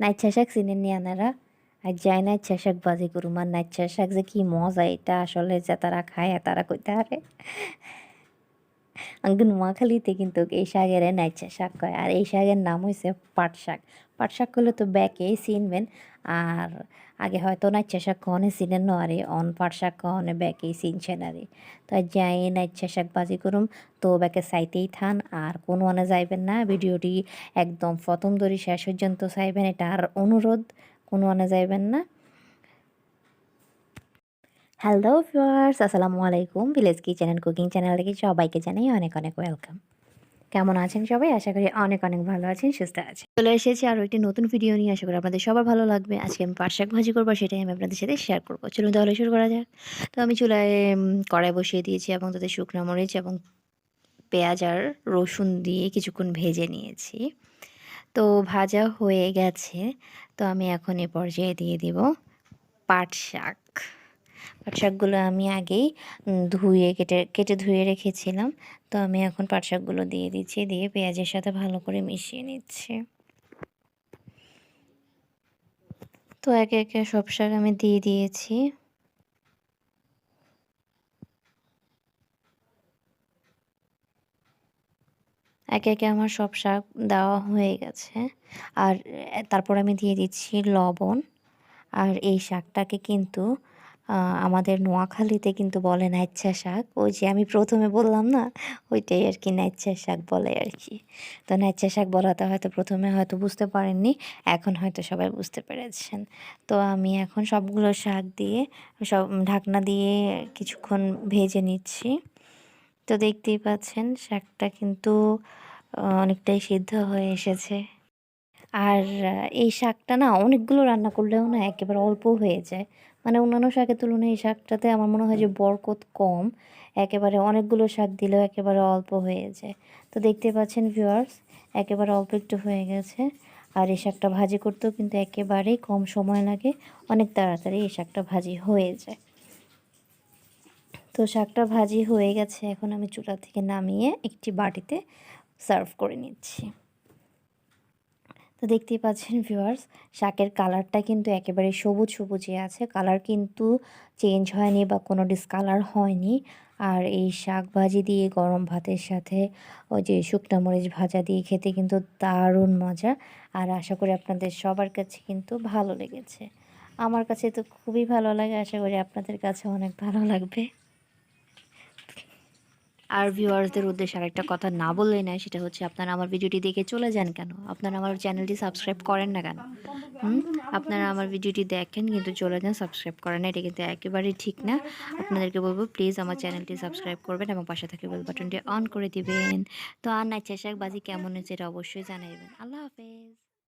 নাইচ্ছা শাক চিনেন নি আপনারা? আজ যাই নাইচ্ছা শাক ভাজি করুম। আর নাইচ্ছা শাক যে কি মজা, এটা আসলে যে তারা খায় তারা কইতে পারে। আঙ্গন নোয়াখালীতে কিন্তু এই শাকের নাইচ্ছা শাক কয়। আর এই শাকের নাম হইছে পাট শাক। পাট শাক করলে তো ব্যাকেই চিনবেন। আর আগে হয়তো নাইচ্ছা শাক কখনে চিনেন না আরে অন পাট শাক কখনে ব্যাকেই চিনছেন আরে। তো যাই নাইচ্ছা শাক ভাজি করুম, তো ব্যাকে চাইতেই থান আর কোনো আনে যাইবেন না। ভিডিওটি একদম প্রথম ধরে শেষ পর্যন্ত চাইবেন, এটা আর অনুরোধ, কোনো আনে যাইবেন না। হ্যালো ভিউয়ার্স, আসসালামু আলাইকুম। Village kitchen and cooking channel থেকে সবাইকে জানাই অনেক অনেক ওয়েলকাম। কেমন আছেন সবাই? আশা করি অনেক অনেক ভালো আছেন, সুস্থ আছেন। চলে এসেছি আরও একটি নতুন ভিডিও নিয়ে। আশা করি আপনাদের সবার ভালো লাগবে। আজকে আমি পাট শাক ভাজি করবো, সেটাই আমি আপনাদের সাথে শেয়ার করবো। চলুন তাহলে শুরু করা যাক। তো আমি চুলায় কড়াই বসিয়ে দিয়েছি এবং তাতে শুকনো মরিচ এবং পেঁয়াজ আর রসুন দিয়ে কিছুক্ষণ ভেজে নিয়েছি। তো ভাজা হয়ে গেছে। তো আমি এখন এ পর্যায়ে দিয়ে দিব পাট শাক। পাট শাকগুলো আমি আগেই ধুয়ে কেটে কেটে ধুয়ে রেখেছিলাম। তো আমি এখন পাট শাকগুলো দিয়ে দিচ্ছি, দিয়ে পেঁয়াজের সাথে ভালো করে মিশিয়ে নিচ্ছি। তো একে একে সব শাক আমি দিয়ে দিয়েছি। একে একে আমার সব শাক দেওয়া হয়ে গেছে। আর তারপর আমি দিয়ে দিচ্ছি লবণ। আর এই শাকটাকে কিন্তু আমাদের নোয়াখালীতে কিন্তু বলে নাইচ্ছা শাক। ওই যে আমি প্রথমে বললাম না, ওইটাই আর কি নাইচ্ছা শাক বলে আর কি। তো নাইচ্ছা শাক বলাতে হয়তো প্রথমে হয়তো বুঝতে পারেননি, এখন হয়তো সবাই বুঝতে পেরেছেন। তো আমি এখন সবগুলো শাক দিয়ে সব ঢাকনা দিয়ে কিছুক্ষণ ভেজে নিচ্ছি। তো দেখতেই পাচ্ছেন শাকটা কিন্তু অনেকটাই সিদ্ধ হয়ে এসেছে। আর এই শাকটা না অনেকগুলো রান্না করলেও না একেবারে অল্প হয়ে যায়। মানে অন্যান্য শাকের তুলনায় এই শাকটাতে আমার মনে হয় যে বরকত কম। একেবারে অনেকগুলো শাক দিলেও একেবারে অল্প হয়ে যায়। তো দেখতে পাচ্ছেন ভিউয়ার্স, একেবারে অল্প একটু হয়ে গেছে। আর এই শাকটা ভাজি করতেও কিন্তু একেবারেই কম সময় লাগে। অনেক তাড়াতাড়ি এই শাকটা ভাজি হয়ে যায়। তো শাকটা ভাজি হয়ে গেছে, এখন আমি চুলা থেকে নামিয়ে একটি বাটিতে সার্ভ করে নিচ্ছি। তো দেখতেই পাচ্ছেন ভিউয়ার্স, শাকের কালারটা কিন্তু একেবারে সবুজ সবুজই আছে, কালার কিন্তু চেঞ্জ হয়নি বা কোনো ডিসকালার হয়নি। আর এই শাক ভাজি দিয়ে গরম ভাতের সাথে ওই যে শুকনা মরিচ ভাজা দিয়ে খেতে কিন্তু দারুণ মজা। আর আশা করি আপনাদের সবার কাছে কিন্তু ভালো লেগেছে। আমার কাছে তো খুবই ভালো লাগে, আশা করি আপনাদের কাছে অনেক ভালো লাগবে। আর ভিউয়ার্সদের উদ্দেশ্যে আরেকটা কথা না বললেই নয়, সেটা হচ্ছে আপনারা আমার ভিডিওটি দেখে চলে যান কেন? আপনারা আমার চ্যানেলটি সাবস্ক্রাইব করেন না কেন? আপনারা আমার ভিডিওটি দেখেন কিন্তু চলে যান, সাবস্ক্রাইব করেন না, এটা কিন্তু একেবারেই ঠিক না। আপনাদেরকে বলবো প্লিজ আমার চ্যানেলটি সাবস্ক্রাইব করবেন এবং পাশে থাকা বেল বাটনটি অন করে দিবেন। তো আর নাইচ্ছা শাক ভাজি কেমন হয়েছে এটা অবশ্যই জানাবেন। আল্লাহ হাফেজ।